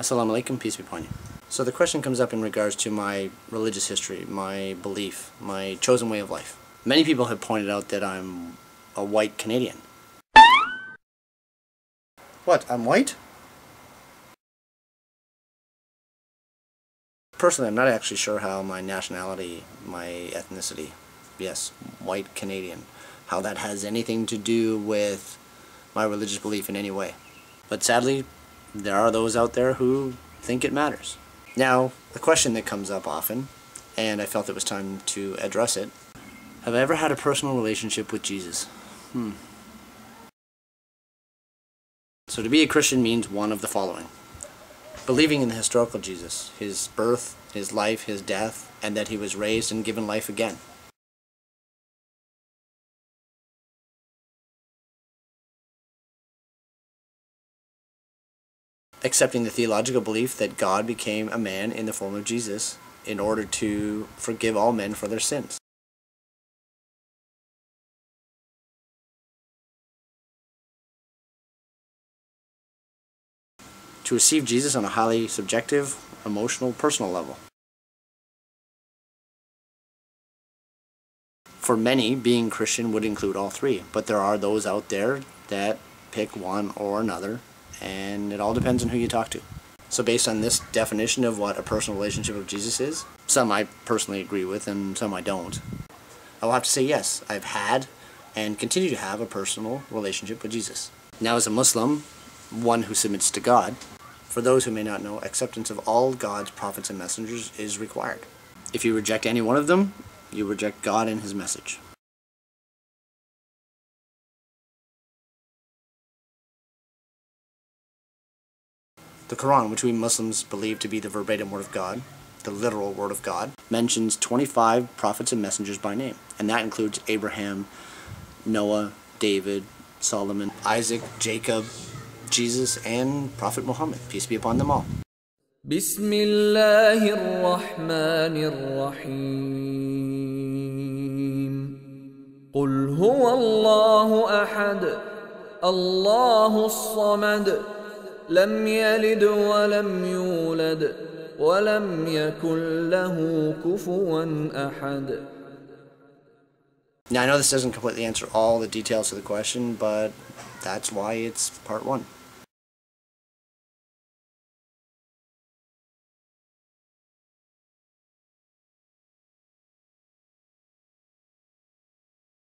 Assalamu alaikum, peace be upon you. So the question comes up in regards to my religious history, my belief, my chosen way of life. Many people have pointed out that I'm a white Canadian. What, I'm white? Personally, I'm not actually sure how my nationality, my ethnicity, yes, white Canadian, how that has anything to do with my religious belief in any way. But sadly, there are those out there who think it matters. Now, the question that comes up often, and I felt it was time to address it, have I ever had a personal relationship with Jesus? So to be a Christian means one of the following: believing in the historical Jesus, his birth, his life, his death, and that he was raised and given life again. Accepting the theological belief that God became a man in the form of Jesus in order to forgive all men for their sins. To receive Jesus on a highly subjective, emotional, personal level. For many, being Christian would include all three, but there are those out there that pick one or another, and it all depends on who you talk to. So based on this definition of what a personal relationship with Jesus is, some I personally agree with and some I don't, I will have to say yes, I've had and continue to have a personal relationship with Jesus. Now, as a Muslim, one who submits to God, for those who may not know, acceptance of all God's prophets and messengers is required. If you reject any one of them, you reject God and his message. The Quran, which we Muslims believe to be the verbatim word of God, the literal word of God, mentions 25 prophets and messengers by name, and that includes Abraham, Noah, David, Solomon, Isaac, Jacob, Jesus, and Prophet Muhammad, peace be upon them all. Bismillahir Rahmanir Rahim. Qul huwa Allahu ahad, Allahus samad. لم يلد ولم يولد ولم يكن له كفوا أحد. Now I know this doesn't completely answer all the details of the question, but that's why it's part one.